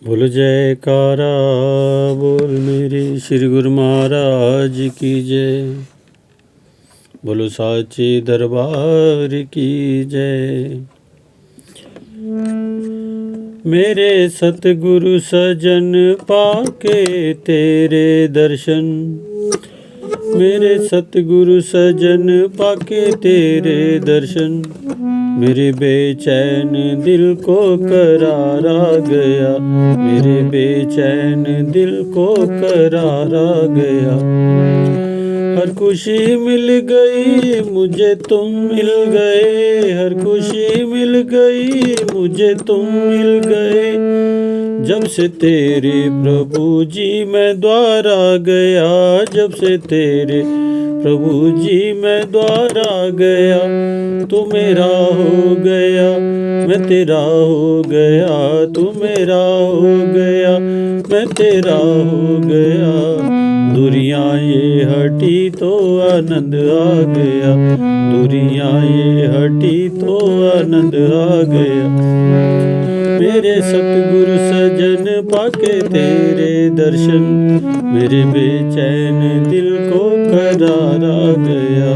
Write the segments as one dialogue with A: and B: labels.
A: बोल जयकारा बोल मेरे श्री गुरु महाराज की जय। बोलो साचे दरबार की जय। मेरे सतगुरु सजन पाके तेरे दर्शन, मेरे सतगुरु सजन पाके तेरे दर्शन, मेरे बेचैन दिल को करारा गया, मेरे बेचैन दिल को करारा गया। हर खुशी मिल गई मुझे तुम मिल गए, हर खुशी मिल गई मुझे तुम मिल गए। जब से तेरे प्रभु जी मैं द्वारा गया, जब से तेरे प्रभु जी मैं द्वारा गया। तू मेरा हो गया मैं तेरा हो गया, तू मेरा हो गया मैं तेरा हो गया। दूरियां ये हटी तो आनंद आ गया, दूरियां ये हटी तो आनंद आ गया। मेरे सतगुरु सजन पाके तेरे दर्शन, मेरे बेचैन दिल को करारा गया।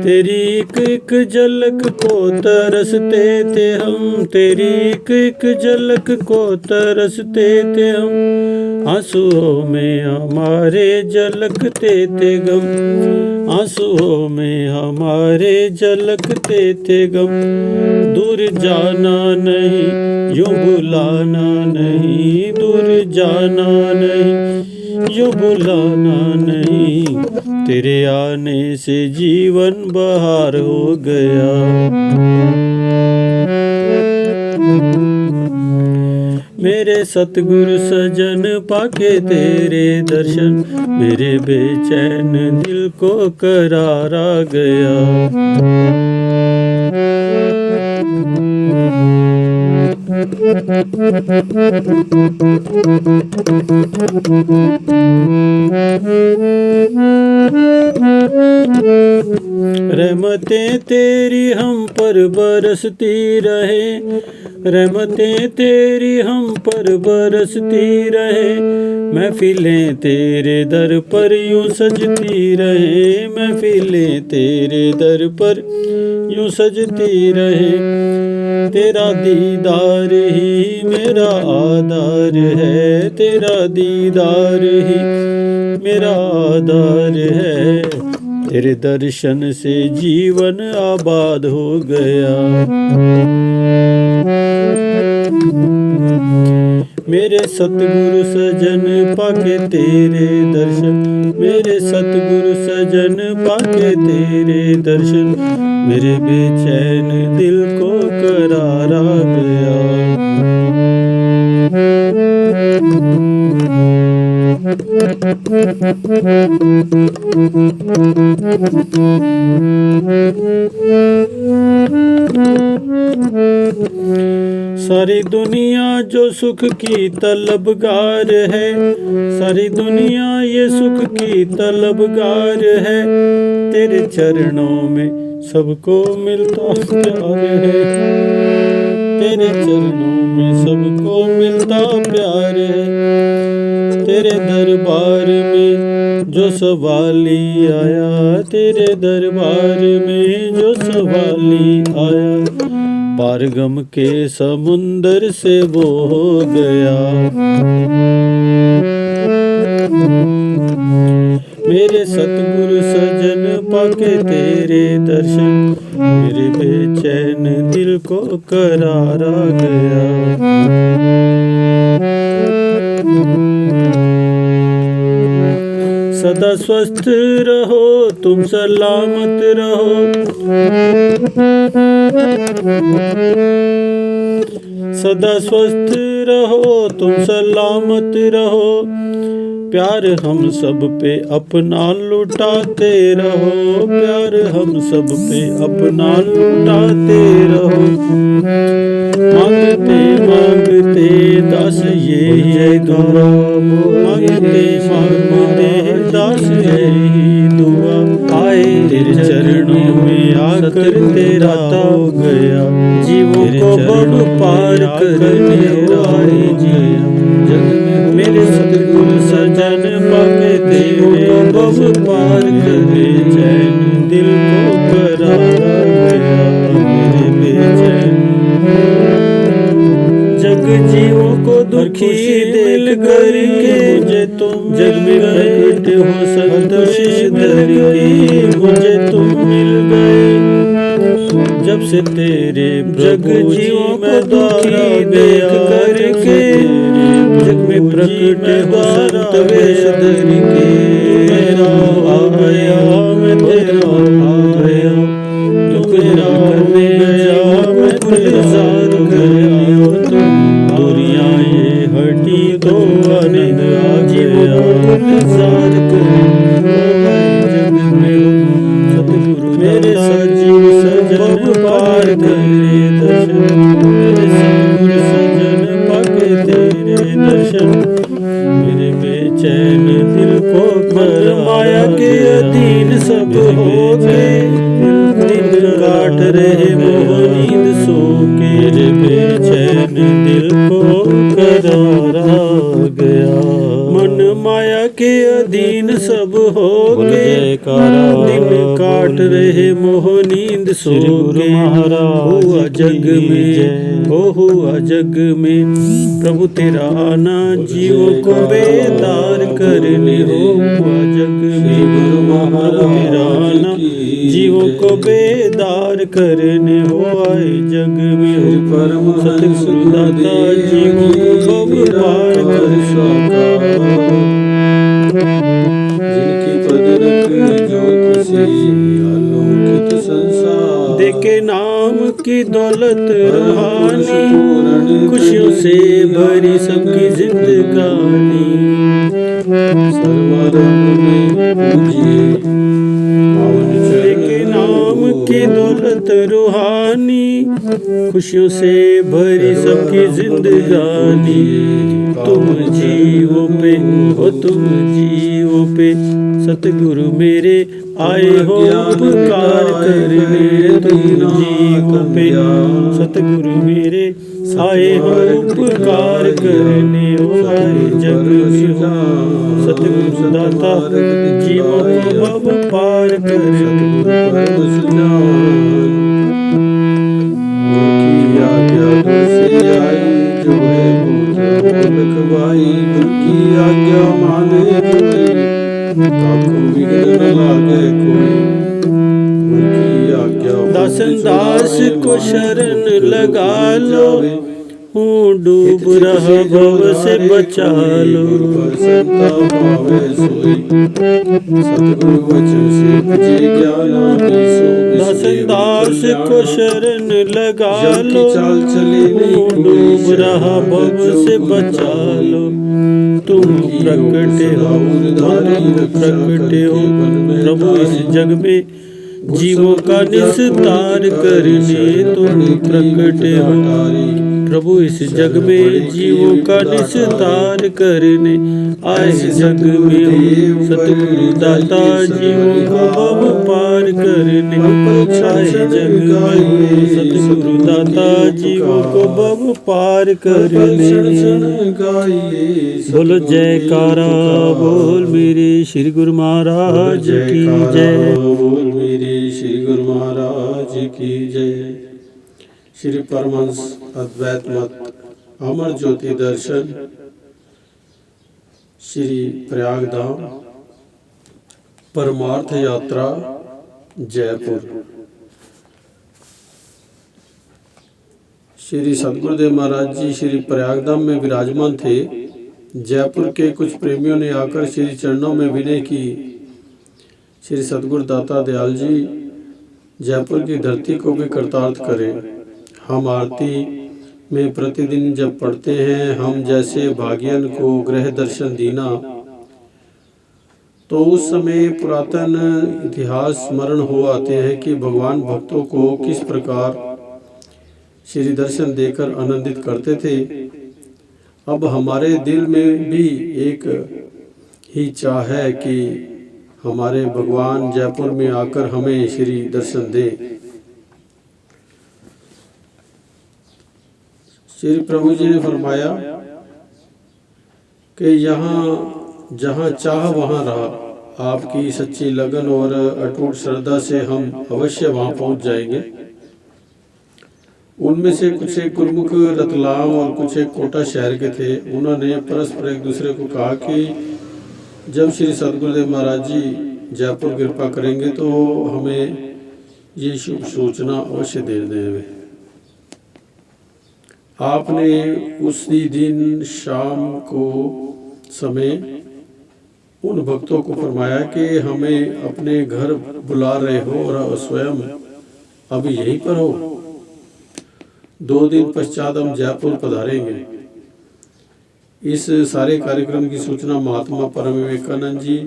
A: तेरी एक एक झलक को तरसते थे हम, तेरी एक एक झलक को तरसते थे हम। आंसुओं में हमारे झलकते थे गम, आंसुओं में हमारे झलकते थे गम। दूर जाना नहीं यूं बुलाना नहीं, दूर जाना नहीं यूं बुलाना नहीं। तेरे आने से जीवन बहार हो गया। मेरे सतगुरु सजन पाके तेरे दर्शन, मेरे बेचैन दिल को करारा गया। रहमतें तेरी हम पर बरसती रहे, रहमतें तेरी हम पर बरसती रहे। महफिलें तेरे दर पर यूं सजती रहे, महफिलें तेरे दर पर यूं सजती रहे। तेरा दीदार ही मेरा आधार है, तेरा दीदार ही मेरा आधार है। तेरे दर्शन से जीवन आबाद हो गया। मेरे सतगुरु सजन पाके तेरे दर्शन, मेरे सतगुरु सजन पाके तेरे दर्शन, मेरे बेचैन दिल को करारा गया। सारी दुनिया जो सुख की तलबगार है, सारी दुनिया ये सुख की तलबगार है। तेरे चरणों में सबको मिलता प्यार है, तेरे चरणों में सबको मिलता प्यार है। तेरे दरबार में जो सवाली आया, तेरे दरबार में जो सवाली आया। पार गम के समुंदर से वो हो गया। मेरे सतगुरु सजन पाके तेरे दर्शन, मेरे बेचैन दिल को करारा गया। सदा स्वस्थ रहो तुम सलामत रहो, सदा स्वस्थ रहो तुम सलामत रहो। प्यार हम सब पे अपना लुटाते रहो, प्यार हम सब पे अपना लुटाते रहो। माँ ये दुआ मांगते दास यही दुआ आए तेरे चरणों में आकर तेरा हो गया जीवों को बब पार करने आए गया जग में मेरे सतगुरु सजन पाके तेरे बब पार करने चैन दिल को करारा गया मेरे बेचैन जग जीवों को दुखी दिल करके मुझे तुम जग में प्रकट हो संतोष करके मुझे तुम मिल गए जब से तेरे जग जीवों को दुखी देख करके जग में प्रकट हो संतोष करके मेरा आ गया मैं तेरा आ गया दुख ना करने गया मैं गुलजार गया दुनिया ये हटी तो आनंद आ गया गुलजार जग में सतगुरु मेरे सजीव सजन पार तेरे दर्शन मेरे सतगुरु सजन पाके तेरे दर्शन मेरे बेचैन दिल को कर माया के अधीन सब हो गए दिन काट रहे मोह नींद सो के मेरे बेचैन दिल को करारा गया मन माया के अधीन सब हो गए दिन काट रहे मोह नींद सो के हुआ जग में हुआ जग में प्रभु तेरा आना जीवों को बेदार करने हुआ जग में प्रभु तेरा आना जीवों को बेदार करने हो आए जग में हो परम सतगुरु दाता जीवों को बेदार कर जिनकी पदरक ज्योति से आलोकित संसार देके नाम की दौलत रूहानी खुशियों से भरी सबकी जिंदगानी सर्वरंग में पूजिए की दौलत रूहानी खुशियों से भरी सबकी जिंदगानी तुम जीवों पे हो तुम जीवों पे सतगुरु मेरे आए हो उपकार करने तुम जीवों पे सतगुरु मेरे आए हो उपकार करने हो आए जग में हो सतगुरु दाता जीवों को बब पार दासन दास को शरण लगा लो हूँ डूब रहा भव से बचा लो दासन दास को शरण लगा लो हूँ डूब रहा भव से बचा लो तुम प्रकट हो प्रभु इस जग में जीवों का निस्तार करने तुम प्रकट हो प्रभु इस जग में जीवों का निस्तार करने आए जग में हो सतगुरु दाता जीवों को बब पार करने आए जग में हो सतगुरु दाता जीवों को बब पार करने बोलो जयकारा बोल मेरे श्री गुरु महाराज की जय बोल मेरे श्री गुरु महाराज की जय। श्री परमहंस अद्वैत मत अमर ज्योति दर्शन श्री प्रयाग धाम परमार्थ यात्रा जयपुर। श्री सतगुरुदेव महाराज जी श्री प्रयाग धाम में विराजमान थे। जयपुर के कुछ प्रेमियों ने आकर श्री चरणों में विनय की, श्री सतगुरु दाता दयाल जी जयपुर की धरती को भी कृतार्थ करें। हम आरती में प्रतिदिन जब पढ़ते हैं हम जैसे भाग्यन को गृह दर्शन दीना, तो उस समय पुरातन इतिहास स्मरण हो आते हैं कि भगवान भक्तों को किस प्रकार श्री दर्शन देकर आनंदित करते थे।
B: अब हमारे दिल में भी एक ही चाह है कि हमारे भगवान जयपुर में आकर हमें श्री दर्शन दें। श्री प्रभु जी ने फरमाया कि यहाँ जहाँ चाह वहाँ रहा। आपकी सच्ची लगन और अटूट श्रद्धा से हम अवश्य वहाँ पहुँच जाएंगे। उनमें से कुछ एक गुरुमुख रतलाम और कुछ एक कोटा शहर के थे। उन्होंने परस्पर एक दूसरे को कहा कि जब श्री सदगुरुदेव महाराज जी जयपुर कृपा करेंगे तो हमें ये शुभ सूचना अवश्य दे देंगे। आपने उसी दिन शाम को समय उन भक्तों को फरमाया कि हमें अपने घर बुला रहे हो और स्वयं अभी यहीं पर हो। 2 दिन पश्चात हम जयपुर पधारेंगे। इस सारे कार्यक्रम की सूचना महात्मा परम विवेकानंद जी,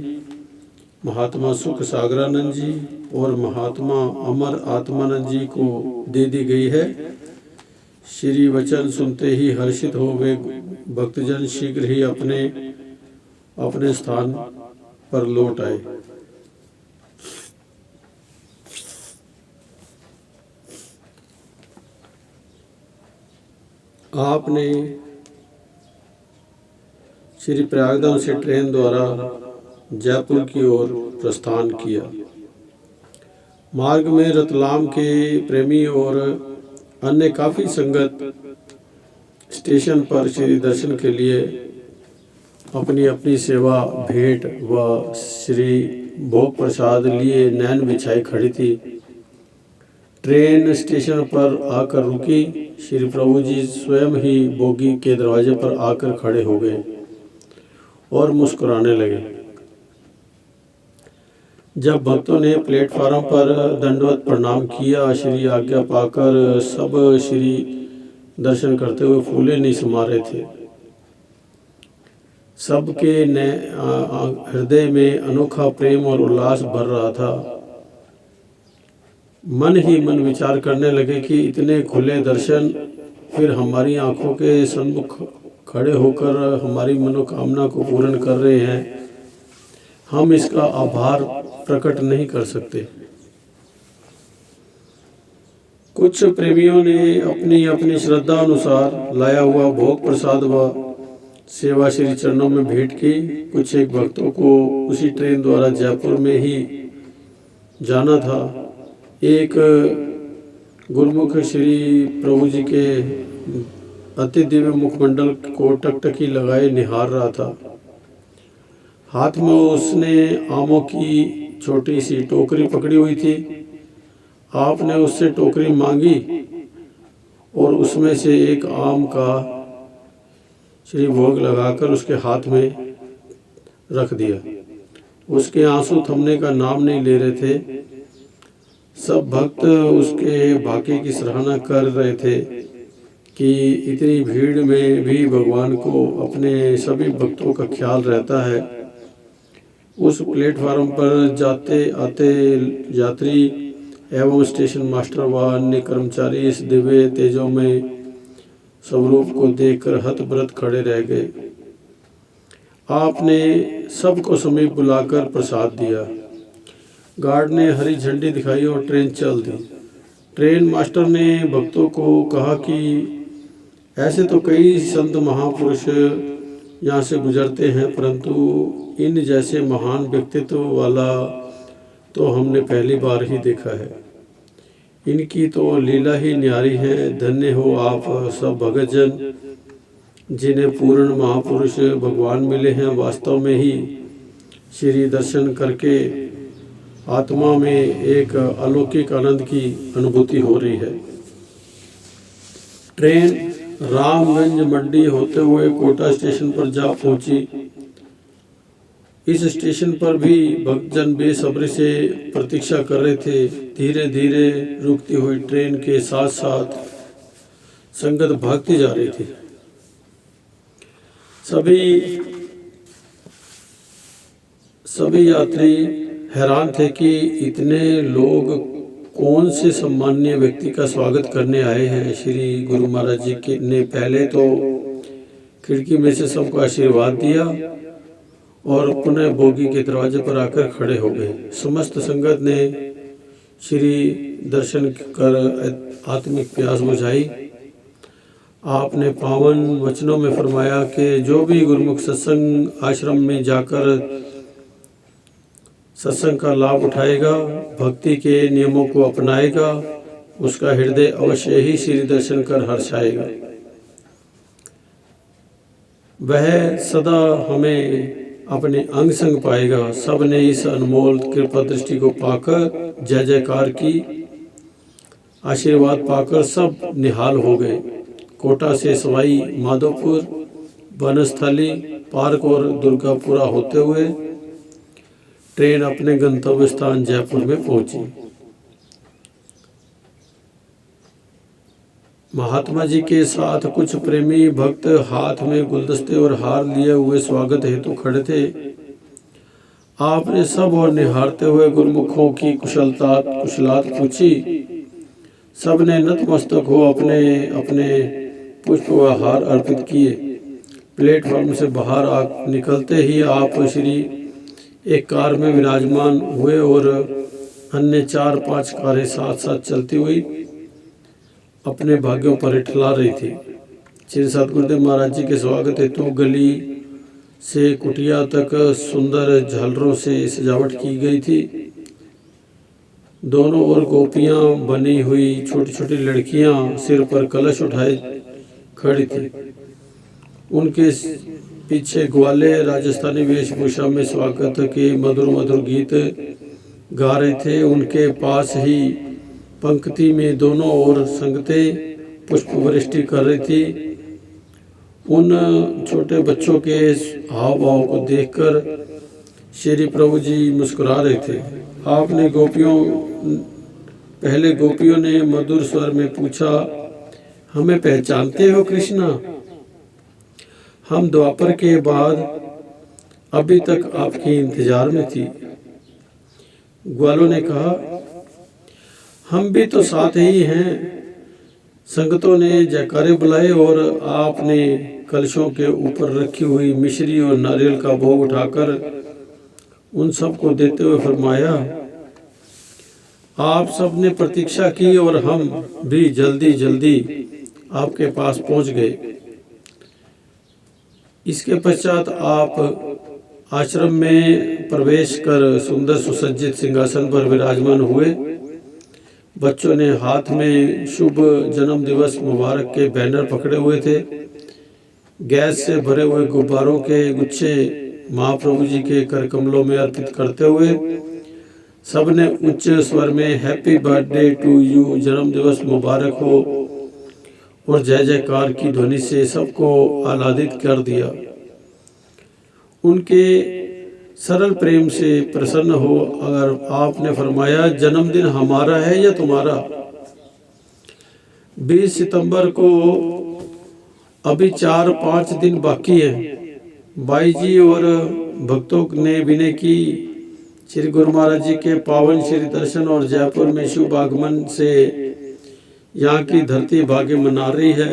B: महात्मा सुख सागरानंद जी और महात्मा अमर आत्मानंद जी को दे दी गई है। श्री वचन सुनते ही हर्षित हो वे भक्तजन शीघ्र ही अपने अपने स्थान पर लौट आए। आपने श्री प्रयागधाम से ट्रेन द्वारा जयपुर की ओर प्रस्थान किया। मार्ग में रतलाम के प्रेमी और अन्य काफी संगत स्टेशन पर श्री दर्शन के लिए अपनी अपनी सेवा भेंट व श्री भोग प्रसाद लिए नैन बिछाई खड़ी थी। ट्रेन स्टेशन पर आकर रुकी। श्री प्रभु जी स्वयं ही बोगी के दरवाजे पर आकर खड़े हो गए और मुस्कुराने लगे। जब भक्तों ने प्लेटफार्म पर दंडवत प्रणाम किया, श्री आज्ञा पाकर सब श्री दर्शन करते हुए फूले नहीं समा रहे थे। सबके हृदय में अनोखा प्रेम और उल्लास भर रहा था। मन ही मन विचार करने लगे कि इतने खुले दर्शन फिर हमारी आंखों के सन्मुख खड़े होकर हमारी मनोकामना को पूर्ण कर रहे हैं। हम इसका आभार प्रकट नहीं कर सकते। कुछ प्रेमियों ने अपनी अपनी श्रद्धा अनुसार लाया हुआ भोग प्रसाद व सेवा श्री चरणों में भेंट की। कुछ एक भक्तों को उसी ट्रेन द्वारा जयपुर में ही जाना था। एक गुरुमुख श्री प्रभु जी के अति दिव्य मुखमंडल को टकटकी लगाए निहार रहा था। हाथ में उसने आमों की छोटी सी टोकरी पकड़ी हुई थी। आपने उससे टोकरी मांगी और उसमें से एक आम का श्री भोग लगाकर उसके हाथ में रख दिया। उसके आंसू थमने का नाम नहीं ले रहे थे। सब भक्त उसके भाग्य की सराहना कर रहे थे कि इतनी भीड़ में भी भगवान को अपने सभी भक्तों का ख्याल रहता है। उस प्लेटफार्म पर जाते आते यात्री एवं स्टेशन मास्टर व अन्य कर्मचारी इस दिव्य तेजों में स्वरूप को देखकर हतप्रत खड़े रह गए। आपने सबको समीप बुलाकर प्रसाद दिया। गार्ड ने हरी झंडी दिखाई और ट्रेन चल दी। ट्रेन मास्टर ने भक्तों को कहा कि ऐसे तो कई संत महापुरुष यहाँ से गुजरते हैं, परंतु इन जैसे महान व्यक्तित्व वाला तो हमने पहली बार ही देखा है। इनकी तो लीला ही न्यारी है। धन्य हो आप सब भगतजन जिन्हें पूर्ण महापुरुष भगवान मिले हैं। वास्तव में ही श्री दर्शन करके आत्मा में एक अलौकिक आनंद की अनुभूति हो रही है। ट्रेन रामगंज मंडी होते हुए कोटा स्टेशन पर जा पहुंची। इस स्टेशन पर भी भक्तजन बेसब्री से प्रतीक्षा कर रहे थे। धीरे धीरे रुकती हुई ट्रेन के साथ साथ संगत भागती जा रही थी। सभी यात्री हैरान थे कि इतने लोग कौन से सम्माननीय व्यक्ति का स्वागत करने आए हैं। श्री गुरु महाराज जी के ने पहले तो खिड़की में से सबको आशीर्वाद दिया और पुनः बोगी के दरवाजे पर आकर खड़े हो गए। समस्त संगत ने श्री दर्शन कर आत्मिक प्यास बुझाई। आपने पावन वचनों में फरमाया कि जो भी गुरुमुख सत्संग आश्रम में जाकर सत्संग का लाभ उठाएगा, भक्ति के नियमों को अपनाएगा, उसका हृदय अवश्य ही श्री दर्शन कर हर्षाएगा। वह सदा हमें अपने अंग संग पाएगा। सब ने इस अनमोल कृपा दृष्टि को पाकर जय जयकार की। आशीर्वाद पाकर सब निहाल हो गए। कोटा से सवाई माधोपुर, बनस्थली, पार्क और दुर्गापुरा होते हुए ट्रेन अपने गंतव्य स्थान जयपुर में पहुंची। महात्मा जी के साथ कुछ प्रेमी भक्त हाथ में गुलदस्ते और हार लिए हुए स्वागत हेतु खड़े थे। आपने सब और निहारते हुए गुरुमुखों की कुशलात पूछी। सब ने नतमस्तक हो अपने अपने पुष्प व हार अर्पित किए। प्लेटफॉर्म से बाहर निकलते ही आप श्री एक कार में विराजमान हुए और अन्य 4-5 कारें साथ साथ चलती हुई अपने भाग्यों पर ठहरा रही थी। श्री सतगुरुदेव महाराज जी के स्वागत हेतु गली से कुटिया तक सुंदर झालरों से सजावट की गई थी। दोनों ओर गोपियां बनी हुई छोटी छोटी लड़कियां सिर पर कलश उठाए खड़ी थी। उनके पीछे ग्वाले राजस्थानी वेशभूषा में स्वागत के मधुर मधुर गीत गा रहे थे। उनके पास ही पंक्ति में दोनों ओर संगतें पुष्प वृष्टि कर रही थी। उन छोटे बच्चों के हाव भाव को देखकर श्री प्रभु जी मुस्कुरा रहे थे। आपने पहले गोपियों ने मधुर स्वर में पूछा, हमें पहचानते हो कृष्णा? हम द्वापर के बाद अभी तक आपके इंतजार में थी। ग्वालों ने कहा, हम भी तो साथ ही हैं। संगतों ने जयकारे बुलाए और आपने कलशों के ऊपर रखी हुई मिश्री और नारियल का भोग उठाकर उन सबको देते हुए फरमाया, आप सब ने प्रतीक्षा की और हम भी जल्दी जल्दी आपके पास पहुंच गए। इसके पश्चात आप आश्रम में प्रवेश कर सुंदर सुसज्जित सिंहासन पर विराजमान हुए। बच्चों ने हाथ में शुभ जन्म दिवस मुबारक के बैनर पकड़े हुए थे। गैस से भरे हुए गुब्बारों के गुच्छे महाप्रभु जी के कर कमलों में अर्पित करते हुए सब ने उच्च स्वर में हैप्पी बर्थडे टू यू, जन्म दिवस मुबारक हो और जय जयकार की ध्वनि से सबको आह्लादित कर दिया। उनके सरल प्रेम से प्रसन्न हो अगर आपने फरमाया, जन्मदिन हमारा है या तुम्हारा? 20 सितंबर को अभी 4-5 दिन बाकी हैं। बाई जी और भक्तों ने विनय की, श्री गुरु महाराज जी के पावन श्री दर्शन और जयपुर में शुभ आगमन से यहाँ की धरती भाग्य मना रही है।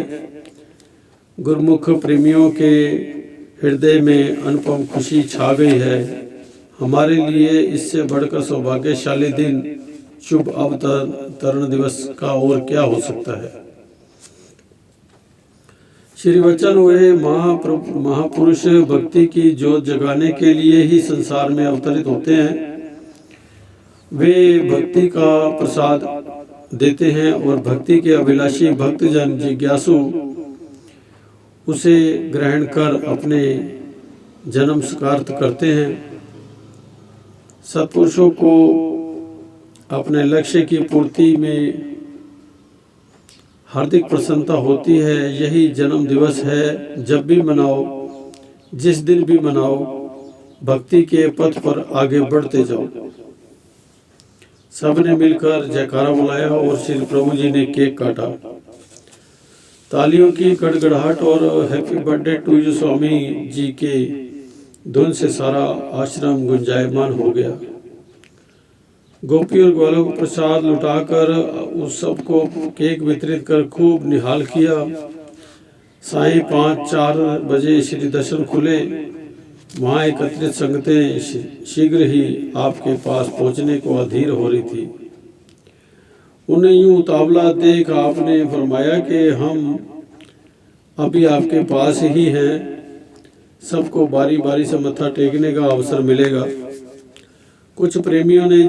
B: गुरुमुख प्रेमियों के हृदय में अनुपम खुशी छा गई है। हमारे लिए इससे बढ़कर सौभाग्यशाली दिन शुभ अवतरण दिवस का और क्या हो सकता है। श्री वचन हुए महापुरुष भक्ति की ज्योत जगाने के लिए ही संसार में अवतरित होते हैं। वे भक्ति का प्रसाद देते हैं और भक्ति के अभिलाषी भक्तजन जिज्ञासु उसे ग्रहण कर अपने जन्म सार्थक करते हैं। सत्पुरुषों को अपने लक्ष्य की पूर्ति में हार्दिक प्रसन्नता होती है। यही जन्म दिवस है। जब भी मनाओ, जिस दिन भी मनाओ, भक्ति के पथ पर आगे बढ़ते जाओ। सबने मिलकर जयकारा बुलाया और श्री प्रभु जी ने केक काटा। तालियों की गड़गड़ाहट और happy birthday to you Swami ji के धुन से सारा आश्रम गुंजायमान हो गया। गोपी और ग्वालों को प्रसाद लुटाकर उस सबको केक वितरित कर खूब निहाल किया। सायं 5-4 बजे श्री दर्शन खुले। वहाँ एकत्रित संगतें शीघ्र ही आपके पास पहुँचने को अधीर हो रही थी। उन्हें यूं उतावला देख आपने फरमाया कि हम अभी आपके पास ही हैं, सबको बारी बारी से मत्था टेकने का अवसर मिलेगा। कुछ प्रेमियों ने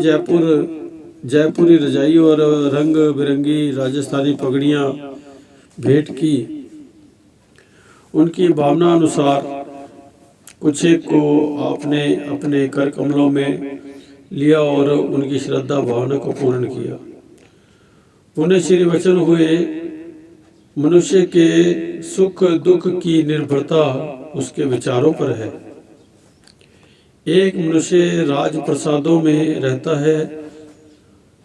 B: जयपुरी रजाई और रंग बिरंगी राजस्थानी पगड़ियाँ भेंट की। उनकी भावना अनुसार कुछ एक को आपने अपने कर कमलों में लिया और उनकी श्रद्धा भावना को पूर्ण किया। उन्हें श्री वचन हुए, मनुष्य के सुख दुख की निर्भरता उसके विचारों पर है। एक मनुष्य राज प्रसादों में रहता है,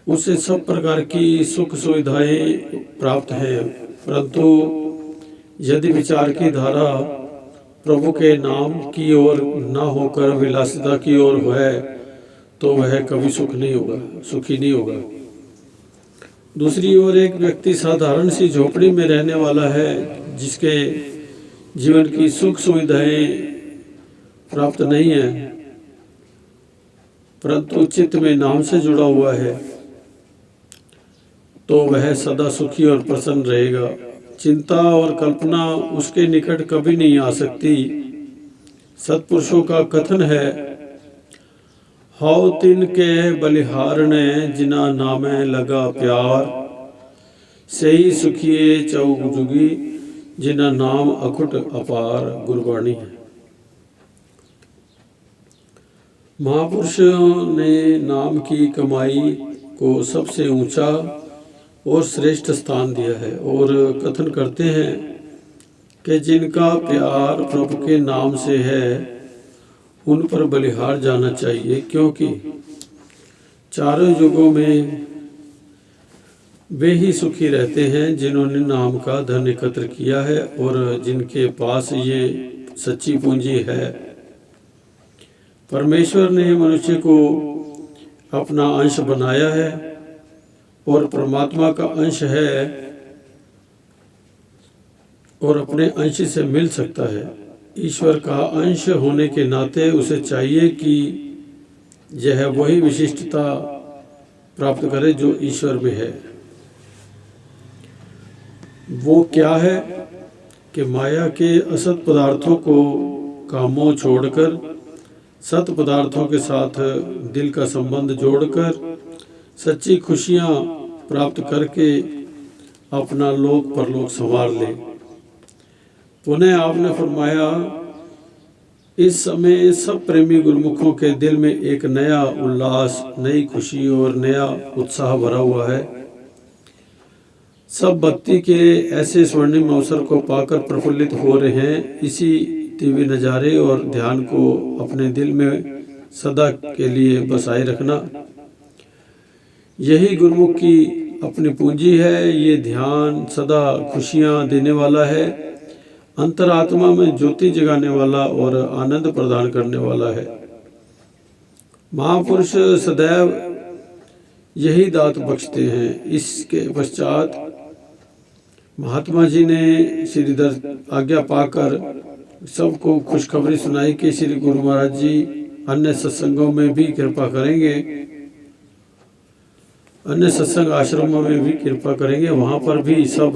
B: उसे सब प्रकार की सुख सुविधाएं प्राप्त हैं, परंतु यदि विचार की धारा प्रभु के नाम की ओर न होकर विलासिता की ओर है तो वह कभी सुखी नहीं होगा। दूसरी ओर एक व्यक्ति साधारण सी झोपड़ी में रहने वाला है, जिसके जीवन की सुख सुविधाएं प्राप्त नहीं है, परंतु चित्त में नाम से जुड़ा हुआ है, तो वह सदा सुखी और प्रसन्न रहेगा। चिंता और कल्पना उसके निकट कभी नहीं आ सकती। सत्पुरुषों का कथन है, हाउ तिन के बलिहारने जिना नामे लगा प्यार, सही सुखिए चौक जुगी जिना नाम अखुट अपार। गुरबाणी है। महापुरुषों ने नाम की कमाई को सबसे ऊंचा और श्रेष्ठ स्थान दिया है और कथन करते हैं कि जिनका प्यार प्रभु के नाम से है उन पर बलिहार जाना चाहिए, क्योंकि चारों युगों में वे ही सुखी रहते हैं जिन्होंने नाम का धन एकत्र किया है और जिनके पास ये सच्ची पूंजी है। परमेश्वर ने मनुष्य को अपना अंश बनाया है और परमात्मा का अंश है और अपने अंश से मिल सकता है। ईश्वर का अंश होने के नाते उसे चाहिए कि यह वही विशिष्टता प्राप्त करे जो ईश्वर में है। वो क्या है कि माया के असत पदार्थों को का मोह छोड़कर सत पदार्थों के साथ दिल का संबंध जोड़कर सच्ची खुशियाँ प्राप्त करके अपना लोक परलोक संवार ले। पुनः आपने फरमाया, इस समय सब प्रेमी गुरुमुखों के दिल में एक नया उल्लास, नई खुशी और नया उत्साह भरा हुआ है। सब भक्ति के ऐसे स्वर्णिम अवसर को पाकर प्रफुल्लित हो रहे हैं। इसी दिव्य नज़ारे और ध्यान को अपने दिल में सदा के लिए बसाए रखना, यही गुरुमुख की अपनी पूंजी है। ये ध्यान सदा खुशियाँ देने वाला है, अंतरात्मा में ज्योति जगाने वाला और आनंद प्रदान करने वाला है। महापुरुष सदैव यही दात बख्शते हैं। इसके पश्चात महात्मा जी ने श्रीधर आज्ञा पाकर सबको खुशखबरी सुनाई कि श्री गुरु महाराज जी अन्य सत्संगों में भी कृपा करेंगे, अन्य सत्संग आश्रमों में भी कृपा करेंगे, वहाँ पर भी सब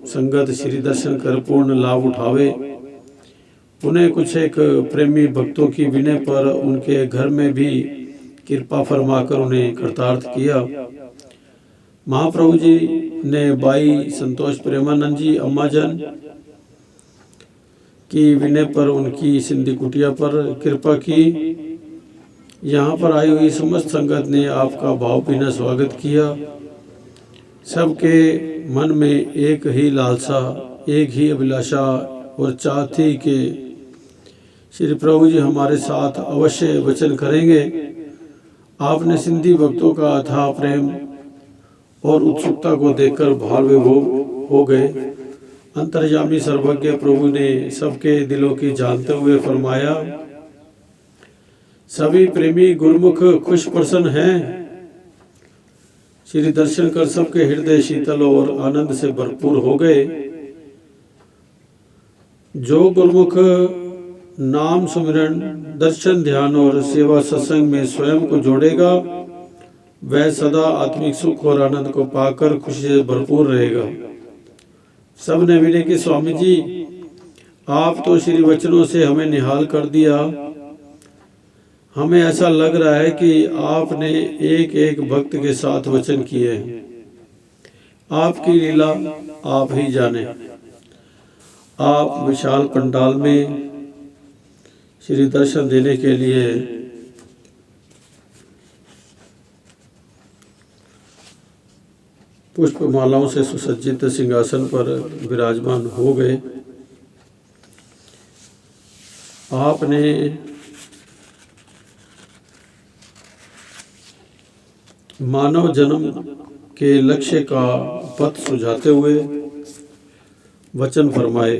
B: संगत श्री दर्शन कर पूर्ण लाभ उठावे। पुनः कुछ एक प्रेमी भक्तों की विनय पर उनके घर में भी कृपा फरमाकर उन्हें कृतार्थ किया। महाप्रभु जी ने बाई संतोष प्रेमानंद जी अम्माजन की विनय पर उनकी सिंधी कुटिया पर कृपा की। यहाँ पर आई हुई समस्त संगत ने आपका भावभीना स्वागत किया। सबके मन में एक ही लालसा, एक ही अभिलाषा और चाह थी कि श्री प्रभु जी हमारे साथ अवश्य वचन करेंगे। आपने सिंधी भक्तों का अथाह प्रेम और उत्सुकता को देखकर भाव विभोर हो गए। अंतर्यामी सर्वज्ञ प्रभु ने सबके दिलों की जानते हुए फरमाया, सभी प्रेमी गुरुमुख खुश प्रसन्न हैं। श्री दर्शन कर सबके हृदय शीतल और आनंद से भरपूर हो गए। जो गुरुमुख नाम सुमिरन, दर्शन, ध्यान और सेवा सत्संग में स्वयं को जोड़ेगा, वह सदा आत्मिक सुख और आनंद को पाकर खुशी से भरपूर रहेगा। सबने मिले कि स्वामी जी, आप तो श्री वचनों से हमें निहाल कर दिया। हमें ऐसा लग रहा है कि आपने एक एक भक्त के साथ वचन किए हैं। आपकी लीला आप ही जाने। आप विशाल पंडाल में श्री दर्शन देने के लिए पुष्पमालाओं से सुसज्जित सिंहासन पर विराजमान हो गए। आपने मानव जन्म के लक्ष्य का पथ सुझाते हुए वचन फरमाए।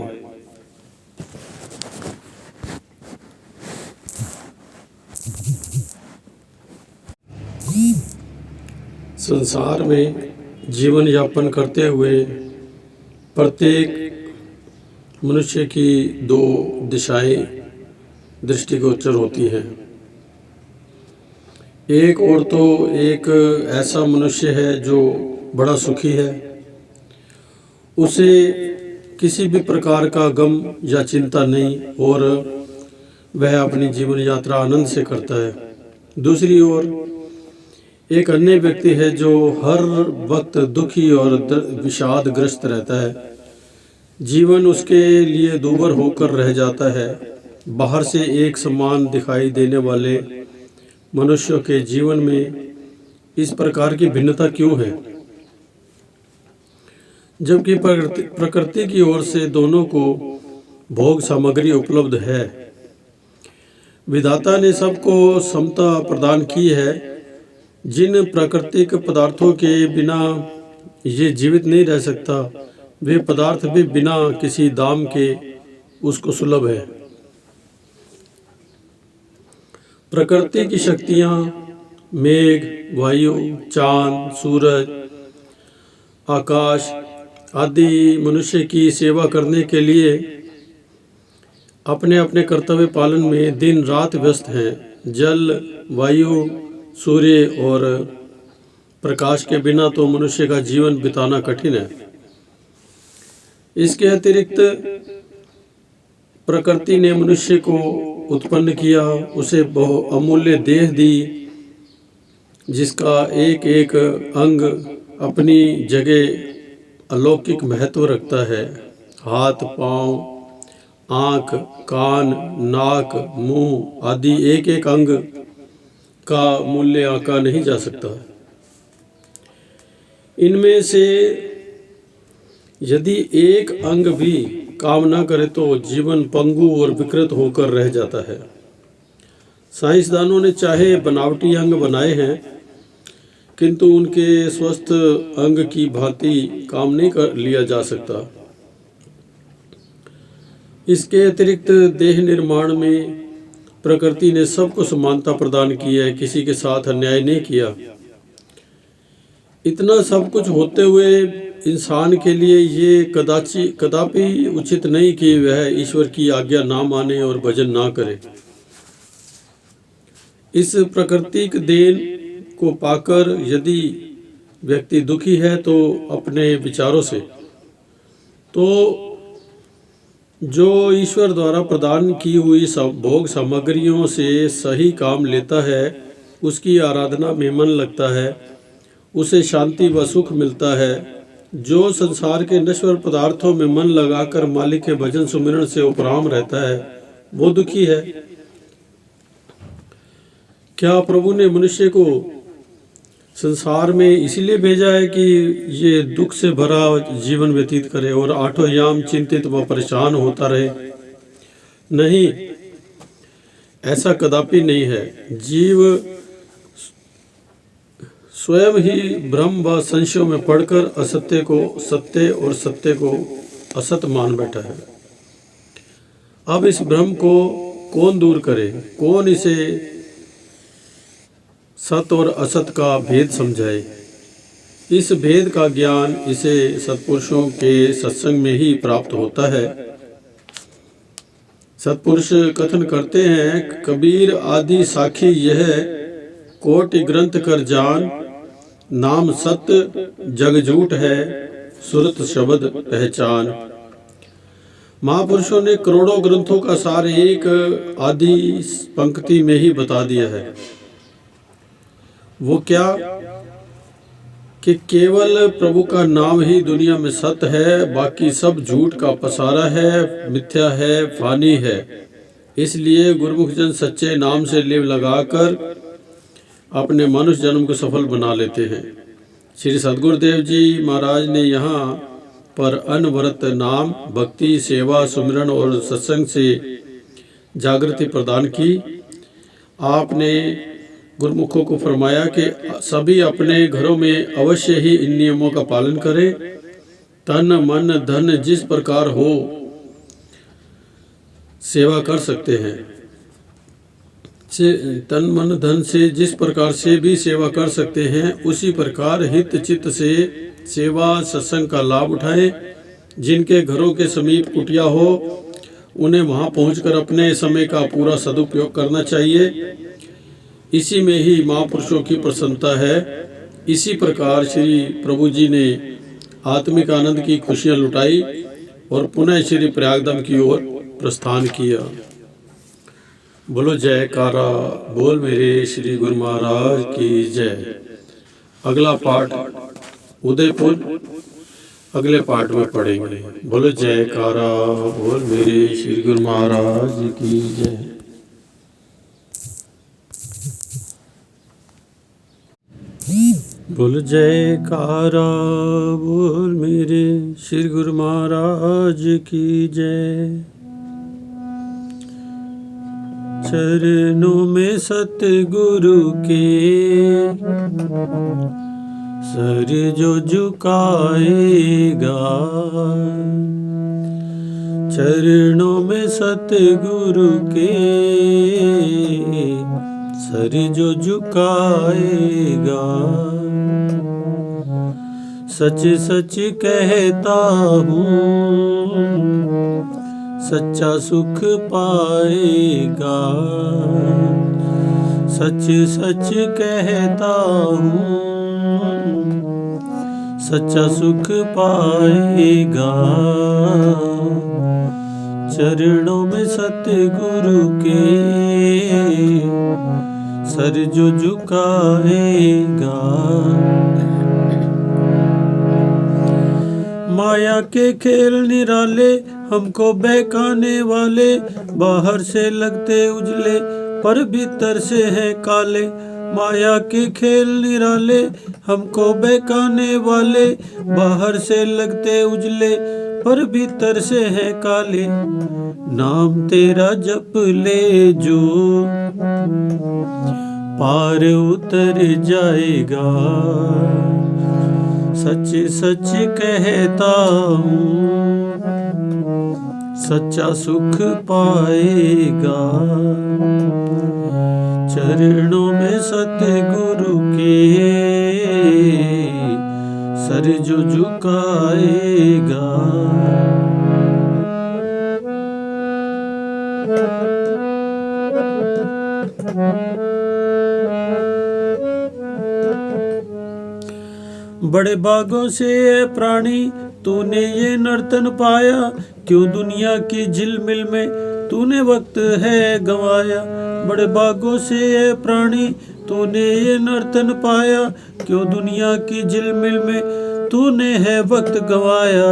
B: संसार में जीवन यापन करते हुए प्रत्येक मनुष्य की दो दिशाएं दृष्टिगोचर होती हैं। एक और तो एक ऐसा मनुष्य है जो बड़ा सुखी है, उसे किसी भी प्रकार का गम या चिंता नहीं और वह अपनी जीवन यात्रा आनंद से करता है। दूसरी ओर एक अन्य व्यक्ति है जो हर वक्त दुखी और विषादग्रस्त रहता है। जीवन उसके लिए दूभर होकर रह जाता है। बाहर से एक समान दिखाई देने वाले मनुष्यों के जीवन में इस प्रकार की भिन्नता क्यों है, जबकि प्रकृति की ओर से दोनों को भोग सामग्री उपलब्ध है। विधाता ने सबको समता प्रदान की है। जिन प्राकृतिक पदार्थों के बिना ये जीवित नहीं रह सकता, वे पदार्थ भी बिना किसी दाम के उसको सुलभ है। प्रकृति की शक्तियाँ मेघ, वायु, चांद, सूरज, आकाश आदि मनुष्य की सेवा करने के लिए अपने अपने कर्तव्य पालन में दिन रात व्यस्त हैं। जल, वायु, सूर्य और प्रकाश के बिना तो मनुष्य का जीवन बिताना कठिन है। इसके अतिरिक्त प्रकृति ने मनुष्य को उत्पन्न किया, उसे बहु अमूल्य देह दी, जिसका एक एक अंग अपनी जगह अलौकिक महत्व रखता है। हाथ, पांव, आँख, कान, नाक, मुंह आदि एक एक अंग का मूल्य आंका नहीं जा सकता। इनमें से यदि एक अंग भी काम न करे तो जीवन पंगु और विकृत होकर रह जाता है। साइंसदानों ने चाहे बनावटी अंग बनाए हैं, किंतु उनके स्वस्थ अंग की भांति काम नहीं कर लिया जा सकता। इसके अतिरिक्त देह निर्माण में प्रकृति ने सबको समानता प्रदान की है, किसी के साथ अन्याय नहीं किया। इतना सब कुछ होते हुए इंसान के लिए ये कदापि उचित नहीं कि वह ईश्वर की आज्ञा ना माने और भजन ना करे। इस प्राकृतिक देन को पाकर यदि व्यक्ति दुखी है तो अपने विचारों से, तो जो ईश्वर द्वारा प्रदान की हुई भोग सामग्रियों से सही काम लेता है, उसकी आराधना में मन लगता है, उसे शांति व सुख मिलता है। जो संसार के नश्वर पदार्थों में मन लगाकर मालिक के भजन सुमिरन से उपराम रहता है, वो दुखी है। क्या प्रभु ने मनुष्य को संसार में इसलिए भेजा है कि ये दुख से भरा जीवन व्यतीत करे और आठों याम चिंतित व परेशान होता रहे? नहीं, ऐसा कदापि नहीं है। जीव स्वयं ही भ्रम व संशयों में पड़कर असत्य को सत्य और सत्य को असत मान बैठा है। अब इस भ्रम को कौन दूर करे? कौन इसे सत और असत का भेद समझाए? इस भेद का ज्ञान इसे सत्पुरुषों के सत्संग में ही प्राप्त होता है। सत्पुरुष कथन करते हैं, कबीर आदि साखी यह कोटि ग्रंथ कर जान, नाम सत्य जग झूठ है सुरत शब्द पहचान। महापुरुषों ने करोड़ों ग्रंथों का सार एक आदि पंक्ति में ही बता दिया है। वो क्या कि केवल प्रभु का नाम ही दुनिया में सत्य है, बाकी सब झूठ का पसारा है, मिथ्या है, फानी है। इसलिए गुरुमुख जन सच्चे नाम से लेव लगाकर अपने मनुष्य जन्म को सफल बना लेते हैं। श्री सद्गुरुदेव जी महाराज ने यहाँ पर अनवरत नाम, भक्ति, सेवा, सुमिरन और सत्संग से जागृति प्रदान की। आपने गुरुमुखों को फरमाया कि सभी अपने घरों में अवश्य ही इन नियमों का पालन करें। तन मन धन जिस प्रकार हो सेवा कर सकते हैं, तन मन धन से जिस प्रकार से भी सेवा कर सकते हैं, उसी प्रकार हित चित्त से सेवा सत्संग का लाभ उठाएं। जिनके घरों के समीप कुटिया हो उन्हें वहां पहुंचकर अपने समय का पूरा सदुपयोग करना चाहिए। इसी में ही महापुरुषों की प्रसन्नता है। इसी प्रकार श्री प्रभु जी ने आत्मिक आनंद की खुशियां लुटाई और पुनः श्री प्रयागधाम की ओर प्रस्थान किया। बोलो जयकारा बोल मेरे श्री गुरु महाराज की जय। अगला पाठ उदयपुर अगले पाठ में पढ़ेंगे। बोलो जयकारा बोल मेरे श्री गुरु महाराज की जय। बोल जयकारा बोल मेरे श्री गुरु महाराज की जय। चरणों में सतगुरु के सर जो झुकाएगा, चरणों में सतगुरु के सर जो झुकाएगा, सच सच कहता हूँ सच्चा सुख पाएगा। सच सच कहता हूँ सच्चा सुख पाएगा। चरणों में सतगुरु के सर जो झुकाएगा। माया के खेल निराले हमको बहकाने वाले, बाहर से लगते उजले पर भीतर से हैं काले। माया के खेल निराले हमको बहकाने वाले, बाहर से लगते उजले पर भीतर से हैं काले। नाम तेरा जप ले जो पार उतर जाएगा। सच सच कहता हूँ सच्चा सुख पाएगा। चरणों में सतगुरु के सर जो झुकाएगा। बड़े भागों से ये प्राणी तूने ये नर्तन पाया, क्यों दुनिया की झिलमिल में तूने वक्त है गंवाया। बड़े भागों से ये प्राणी तूने ये नर्तन पाया, क्यों दुनिया की झिलमिल में तूने है वक्त गंवाया।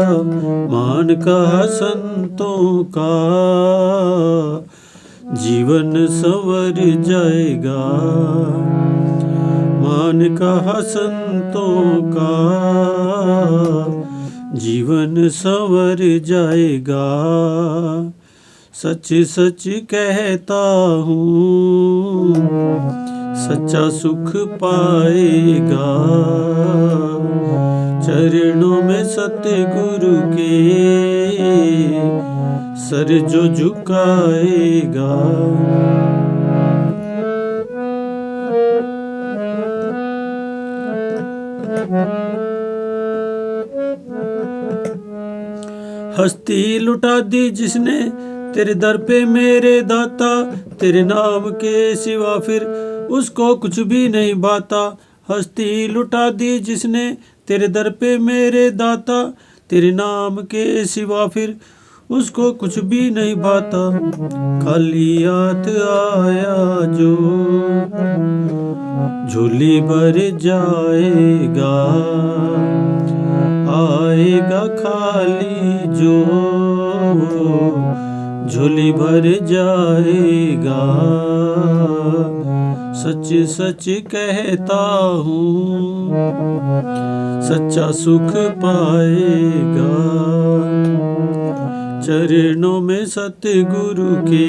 B: मान कहा संतों का जीवन संवर जाएगा। मान कहा संतों का जीवन संवर जाएगा। सच सच कहता हूँ सच्चा सुख पाएगा। चरणों में सतगुरु के सर जो झुकाएगा। हस्ती लुटा दी जिसने
A: तेरे दर पे मेरे दाता, तेरे नाम के सिवा फिर उसको कुछ भी नहीं भाता। हस्ती लुटा दी जिसने तेरे दर पे मेरे दाता, तेरे नाम के सिवा फिर उसको कुछ भी नहीं भाता। खाली हाथ आया जो झोली भर जाएगा, आएगा खाली जो झोली भर जाएगा। सच सच कहता हूँ सच्चा सुख पाएगा। चरणों में सतगुरु के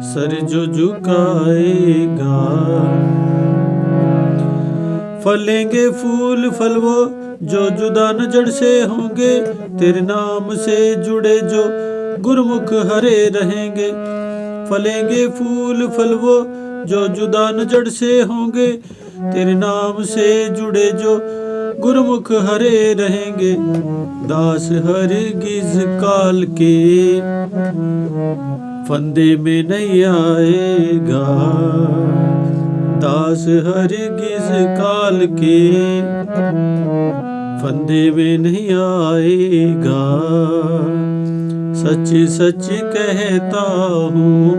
A: सर जो झुकाएगा। फलेंगे फूल फल वो जो जुदा न जड़ से होंगे, तेरे नाम से जुड़े जो गुरमुख हरे रहेंगे। फलेंगे फूल फल वो जो जुदा न जड़ से होंगे, तेरे नाम से जुड़े जो गुरमुख हरे रहेंगे। दास हरगिज काल के फंदे में नहीं आएगा, दास हरगिज काल के फंदे में नहीं आएगा। सच सच कहता हूँ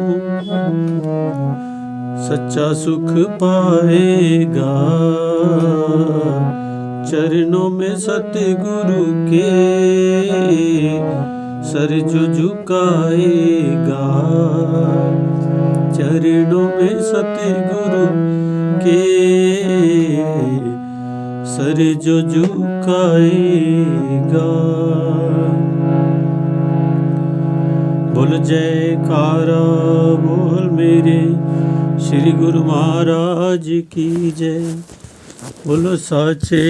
A: सच्चा सुख पाएगा। चरणों में सतगुरु के सर जो झुकाएगा। चरणों में सतगुरु के सर जो झुकाएगा। बोल जयकारा बोल मेरे श्री गुरु महाराज की जय। बोलो साचे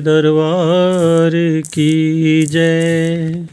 A: दरबार की जय।